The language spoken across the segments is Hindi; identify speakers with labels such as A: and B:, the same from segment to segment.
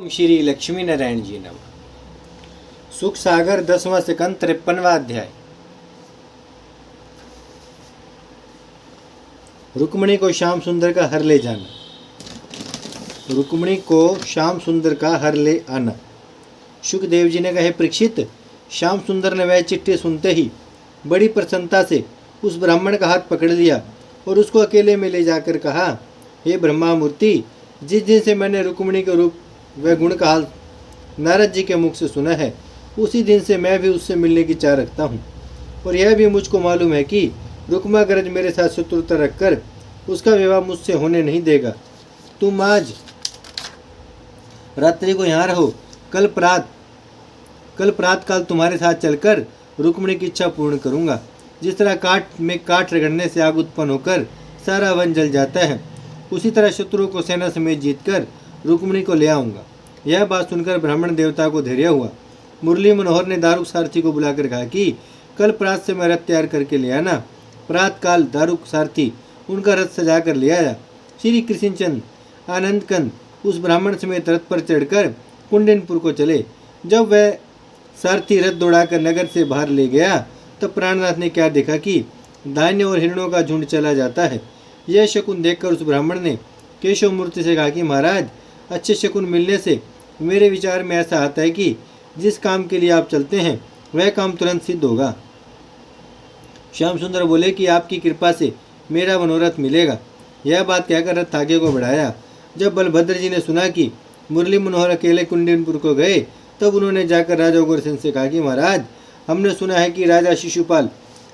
A: श्री लक्ष्मी नारायण जी नम। सुख सागर 10वां स्कंद 53वां अध्याय। रुक्मिणी को श्याम सुंदर का हर ले जाना। रुक्मिणी को श्याम सुंदर का हर ले आना। सुखदेव जी ने कहे, परीक्षित, श्याम सुंदर ने वह चिट्ठी सुनते ही बड़ी प्रसन्नता से उस ब्राह्मण का हाथ पकड़ लिया और उसको अकेले में ले जाकर कहा, हे ब्रह्मा मूर्ति, जिस दिन से मैंने रुक्मिणी के रूप वह गुण का हाल नारद जी के मुख से सुना है, उसी दिन से मैं भी उससे मिलने की चाह रखता हूँ। और यह भी मुझको मालूम है कि रुक्माग्रज मेरे साथ शत्रुता रखकर उसका विवाह मुझसे होने नहीं देगा। तुम आज रात्रि को यहाँ रहो। कल प्रात काल तुम्हारे साथ चलकर रुक्मिणी की इच्छा पूर्ण करूँगा। जिस तरह काठ में काठ रगड़ने से आग उत्पन्न होकर सारा वन जल जाता है, उसी तरह शत्रु को सेना समेत जीतकर रुक्मिणी को ले आऊँगा। यह बात सुनकर ब्राह्मण देवता को धैर्य हुआ। मुरली मनोहर ने दारुक सारथी को बुलाकर कहा कि कल प्रात से मैं रथ तैयार करके ले आना। प्रात काल दारुक सारथी उनका रथ सजा कर ले आया। श्री कृष्णचंद आनंदकंद उस ब्राह्मण समेत रथ पर चढ़कर कुंडनपुर को चले। जब वह सारथी रथ दौड़ाकर नगर से बाहर ले गया, तब प्राणनाथ ने क्या देखा कि धान्य और हिरणों का झुंड चला जाता है। यह शकुन देखकर उस ब्राह्मण ने केशव मूर्ति से कहा कि महाराज, अच्छे शकुन मिलने से मेरे विचार में ऐसा आता है कि जिस काम के लिए आप चलते हैं वह काम तुरंत सिद्ध होगा। श्याम सुंदर बोले कि आपकी कृपा से मेरा मनोरथ मिलेगा। यह बात कहकर रथ आगे को बढ़ाया। जब बलभद्र जी ने सुना कि मुरली मनोहर अकेले कुंडनपुर को गए, तब उन्होंने जाकर राजा उग्रसेन से कहा कि महाराज, हमने सुना है कि राजा शिशुपाल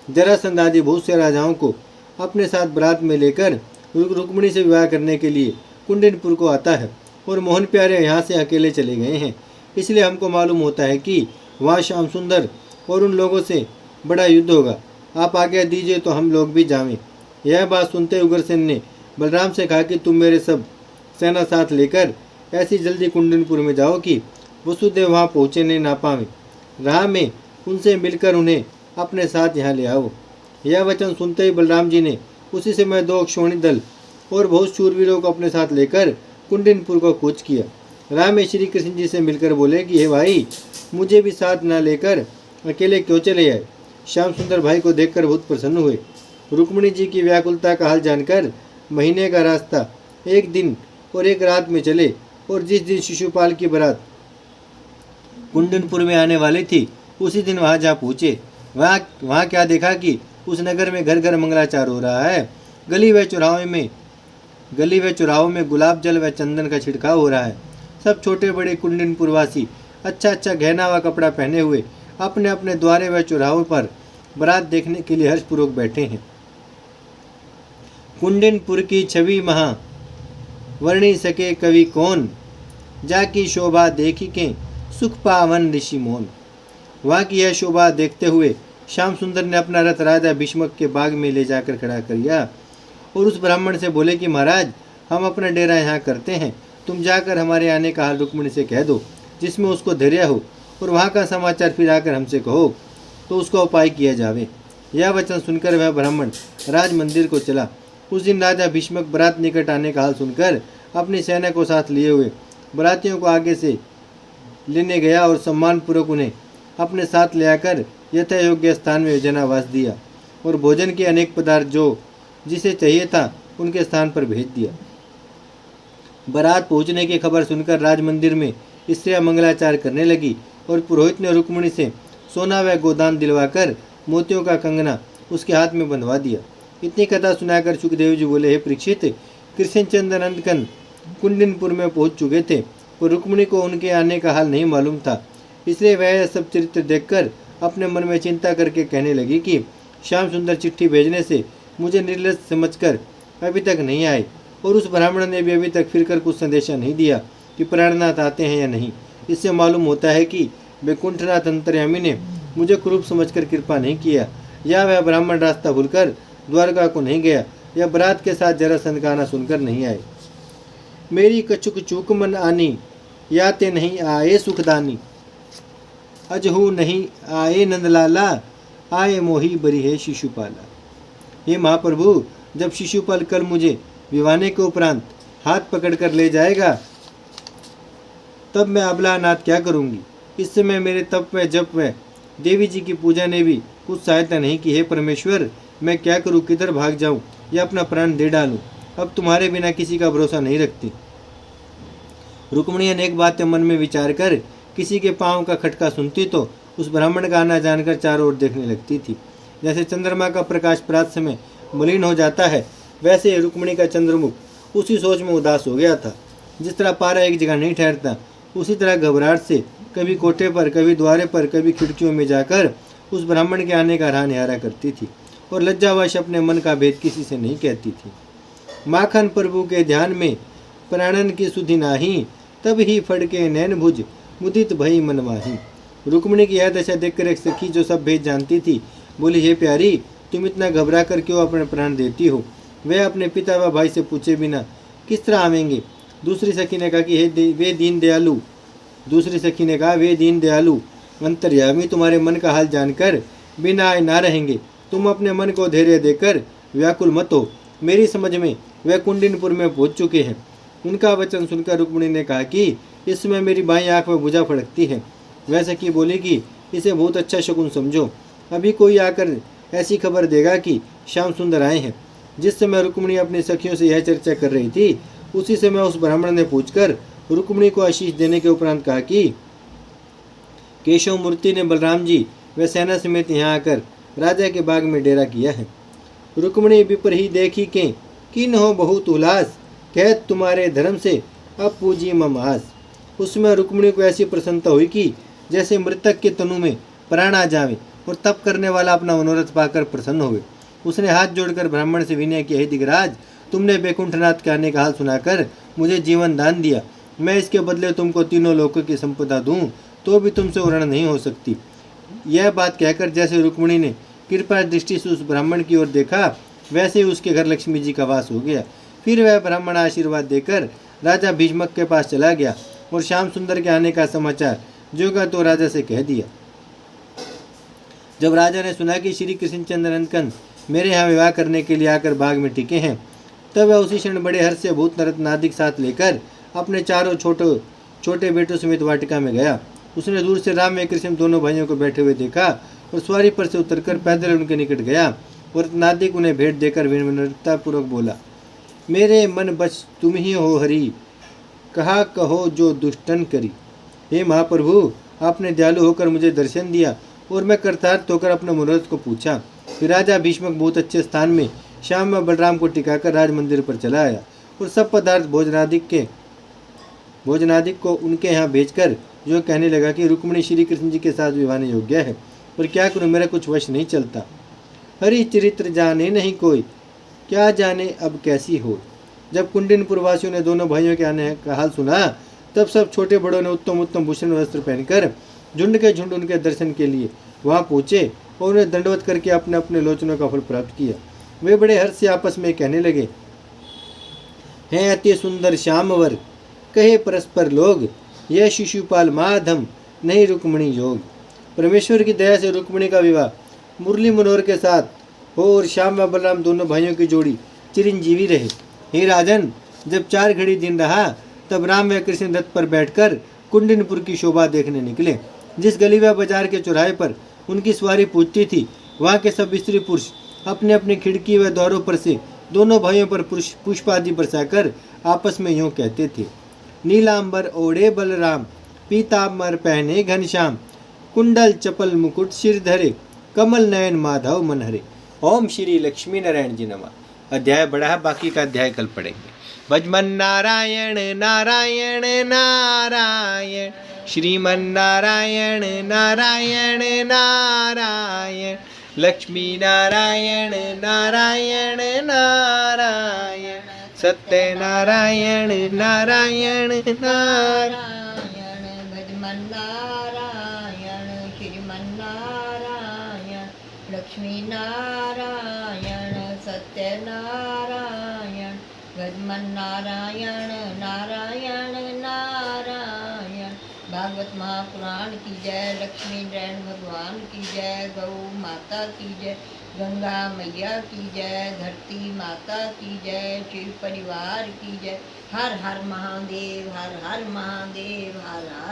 A: जरासंध आदि बहुत से राजाओं को अपने साथ बरात में लेकर रुक्मिणी से विवाह करने के लिए कुंडनपुर को आता है और मोहन प्यारे यहाँ से अकेले चले गए हैं। इसलिए हमको मालूम होता है कि वहाँ श्याम सुंदर और उन लोगों से बड़ा युद्ध होगा। आप आज्ञा दीजिए तो हम लोग भी जावें। यह बात सुनते उग्रसेन ने बलराम से कहा कि तुम मेरे सब सेना साथ लेकर ऐसी जल्दी कुंडनपुर में जाओ कि वसुदेव वहाँ पहुँचने ना पावे। राह में उनसे मिलकर उन्हें अपने साथ यहाँ ले आओ। यह वचन सुनते ही बलराम जी ने उसी समय 2 क्षोणी दल और बहुत शूरवीरों को अपने साथ लेकर कुंडनपुर को कूच किया। राम में श्री कृष्ण जी से मिलकर बोले कि हे भाई, मुझे भी साथ न लेकर अकेले क्यों चले आए। श्याम सुंदर भाई को देखकर बहुत प्रसन्न हुए। रुक्मिणी जी की व्याकुलता का हाल जानकर महीने का रास्ता 1 दिन और 1 रात में चले और जिस दिन शिशुपाल की बारात कुंडनपुर में आने वाली थी, उसी दिन वहाँ जा पहुँचे। वहाँ क्या देखा कि उस नगर में घर घर मंगलाचार हो रहा है। गली व चौराहों में गुलाब जल व चंदन का छिड़काव हो रहा है। सब छोटे बड़े कुंडनपुरवासी अच्छा गहना व कपड़ा पहने हुए अपने अपने द्वारे व चौराहों पर बारात देखने के लिए हर्षपूर्वक बैठे हैं। कुंडनपुर की छवि महा वर्णी सके कवि कौन, जाकी शोभा देखी के सुख पावन ऋषि मोन। वहाँ की यह शोभा देखते हुए श्याम सुंदर ने अपना रथ राजा भीष्मक के बाग में ले जाकर खड़ा कर दिया और उस ब्राह्मण से बोले कि महाराज, हम अपना डेरा यहाँ करते हैं। तुम जाकर हमारे आने का हाल रुक्मिणी से कह दो, जिसमें उसको धैर्य हो, और वहाँ का समाचार फिर आकर हमसे कहो तो उसका उपाय किया जावे। यह वचन सुनकर वह ब्राह्मण राज मंदिर को चला। उस दिन राजा भीष्मक बारात निकट आने का हाल सुनकर अपनी सेना को साथ लिए हुए बारातियों को आगे से लेने गया और सम्मानपूर्वक उन्हें अपने साथ ले आकर यथा योग्य स्थान में जनावास दिया और भोजन के अनेक पदार्थ जो जिसे चाहिए था उनके स्थान पर भेज दिया। बारात पहुंचने की खबर सुनकर राज मंदिर में स्त्रियां मंगलाचार करने लगी और पुरोहित ने रुक्मिणी से सोना व गोदान दिलवाकर मोतियों का कंगना उसके हाथ में बंधवा दिया। इतनी कथा सुनाकर सुखदेव जी बोले, हे परीक्षित, कृष्णचंद आनंदकंद कुंडनपुर में पहुंच चुके थे और रुक्मिणी को उनके आने का हाल नहीं मालूम था। इसलिए वह सब चरित्र देखकर अपने मन में चिंता करके कहने लगी कि श्याम सुंदर चिट्ठी भेजने से मुझे निर्लज समझकर अभी तक नहीं आए और उस ब्राह्मण ने भी अभी तक फिरकर कुछ संदेशा नहीं दिया कि प्राणनाथ आते हैं या नहीं। इससे मालूम होता है कि वैकुंठनाथ अंतर्यामी ने मुझे कुरूप समझकर कृपा नहीं किया, या वह ब्राह्मण रास्ता भूलकर द्वारका को नहीं गया, या बारात के साथ जरासंध का आना सुनकर नहीं आए। मेरी कछुक चूक मन आनी, या ते नहीं आए सुखदानी। अजहू नहीं आए नंदलाला, आए मोही बरी है शिशुपाला। हे महाप्रभु, जब शिशुपाल कल मुझे विवाने के उपरांत हाथ पकड़कर ले जाएगा, तब मैं अबलानाथ क्या करूँगी। इस समय मेरे तप व जप व देवी जी की पूजा ने भी कुछ सहायता नहीं की। हे परमेश्वर, मैं क्या करूँ, किधर भाग जाऊँ या अपना प्राण दे डालूँ। अब तुम्हारे बिना किसी का भरोसा नहीं रखती। रुक्मिणी अनेक बातें मन में विचार कर किसी के पाँव का खटका सुनती तो उस ब्राह्मण का आना जानकर चारों ओर देखने लगती थी। जैसे चंद्रमा का प्रकाश प्रात समय मलिन हो जाता है, वैसे रुक्मिणी का चंद्रमुख उसी सोच में उदास हो गया था। जिस तरह पारा एक जगह नहीं ठहरता, उसी तरह घबराहट से कभी कोठे पर, कभी द्वारे पर, कभी खिड़कियों में जाकर उस ब्राह्मण के आने का राह निहारा करती थी और लज्जावश अपने मन का भेद किसी से नहीं कहती थी। माखन प्रभु के ध्यान में प्राणन की सुधि नाही, तब ही फड़के नैन भुज मुदित भई मन माही। रुक्मिणी की यह दशा देखकर एक सखी जो सब भेद जानती थी बोली, हे प्यारी, तुम इतना घबरा कर क्यों अपने प्राण देती हो। वे अपने पिता व भाई से पूछे बिना किस तरह आवेंगे। दूसरी सखी ने कहा कि वे दीन दयालु अंतर्यामी तुम्हारे मन का हाल जानकर बिना आए ना रहेंगे। तुम अपने मन को धैर्य देकर व्याकुल मत हो। मेरी समझ में वे कुंडिनपुर में पहुंच चुके हैं। उनका वचन सुनकर रुक्मिणी ने कहा कि इस समय मेरी बाईं आंख में भुजा फड़कती है। वह सखी बोली कि इसे बहुत अच्छा शकुन समझो। अभी कोई आकर ऐसी खबर देगा कि श्याम सुंदर आए हैं। जिस समय रुक्मिणी अपनी सखियों से यह चर्चा कर रही थी, उसी समय उस ब्राह्मण ने पूछकर रुक्मिणी को आशीष देने के उपरांत कहा कि केशव मूर्ति ने बलराम जी व सेना समेत यहाँ आकर राजा के बाग में डेरा किया है। रुक्मिणी विपर ही देखी के किन हो बहुत उल्लास, कहत तुम्हारे धर्म से अब पूजी ममास। उसमें रुक्मिणी को ऐसी प्रसन्नता हुई कि जैसे मृतक के तनु में प्राण आ जावे और तप करने वाला अपना मनोरथ पाकर प्रसन्न हुए। उसने हाथ जोड़कर ब्राह्मण से विनय किया, हे दिगराज, तुमने बैकुंठनाथ के आने का हाल सुनाकर मुझे जीवन दान दिया। मैं इसके बदले तुमको तीनों लोकों की संपदा दूं तो भी तुमसे ऋण नहीं हो सकती। यह बात कहकर जैसे रुक्मिणी ने कृपा दृष्टि से उस ब्राह्मण की ओर देखा, वैसे ही उसके घर लक्ष्मी जी का वास हो गया। फिर वह ब्राह्मण आशीर्वाद देकर राजा भीष्मक के पास चला गया और श्याम सुंदर के आने का समाचार जो का तो राजा से कह दिया। जब राजा ने सुना कि श्री कृष्णचंद्र नंदकंद मेरे यहाँ विवाह करने के लिए आकर बाग में टिके हैं, तब वह उसी क्षण बड़े हर्ष से भूत नरनादिक साथ लेकर अपने चारों छोटे बेटों समेत वाटिका में गया। उसने दूर से राम व कृष्ण दोनों भाइयों को बैठे हुए देखा और सवारी पर से उतरकर पैदल उनके निकट गया और नादिक उन्हें भेंट देकर विनम्रतापूर्वक बोला, मेरे मन बस तुम ही हो हरि, कहा कहो जो दुष्टन करी। हे महाप्रभु, आपने दयालु होकर मुझे दर्शन दिया और मैं कृतार्थ होकर अपने मनोरथ को पूछा। फिर राजा भीष्मक बहुत अच्छे स्थान में श्याम व बलराम को टिकाकर राज मंदिर पर चला आया और सब पदार्थ भोजनादिक को उनके यहाँ भेजकर जो कहने लगा कि रुक्मिणी श्री कृष्ण जी के साथ विवाह योग्य है, पर क्या करूँ, मेरा कुछ वश नहीं चलता। हरि चरित्र जाने नहीं कोई, क्या जाने अब कैसी हो। जब कुंडिनपुर वासियों ने दोनों भाइयों के आने का हाल सुना, तब सब छोटे बड़ों ने उत्तम उत्तम भूषण वस्त्र पहनकर झुंड के झुंड उनके दर्शन के लिए वहां पहुंचे और उन्हें दंडवत करके अपने अपने लोचनों का फल प्राप्त किया। वे बड़े हर्ष से आपस में कहने लगे, हैं अति सुंदर श्यामवर, कहे परस्पर लोग, यह शिशुपाल माधम नहीं रुक्मिणी योग। परमेश्वर की दया से रुक्मिणी का विवाह मुरली मनोहर के साथ हो और श्याम व बलराम दोनों भाइयों की जोड़ी चिरंजीवी रहे। हे राजन, जब 4 घड़ी दिन रहा, तब राम व कृष्ण रथ पर बैठकर कुंडिनपुर की शोभा देखने निकले। जिस गली व बाजार के चौराहे पर उनकी सवारी पूछती थी, वहाँ के सब स्त्री पुरुष अपने अपने खिड़की व द्वारों पर से दोनों भाइयों पर पुष्प आदि बरसाकर आपस में यूँ कहते थे, नीलांबर ओढ़े बलराम, पीतांबर पहने घनश्याम, कुंडल चपल मुकुट सिर धरे, कमल नयन माधव मनहरे। ओम श्री लक्ष्मी नारायण जी नमः। अध्याय बड़ा है, बाकी का अध्याय कल पढ़ेंगे। भजमन नारायण नारायण नारायण, श्रीमन नारायण नारायण नारायण, लक्ष्मी नारायण नारायण नारायण, सत्य नारायण नारायण नारायण,
B: भजमन नारायण श्रीमन नारायण, लक्ष्मी नारायण सत्य नारायण, भजमन नारायण नारायण नारायण। भागवत महापुराण की जय, लक्ष्मी नारायण भगवान की जय, गौ माता की जय, गंगा मैया की जय, धरती माता की जय, शिव परिवार की जय। हर हर महादेव, हर हर महादेव, हर हर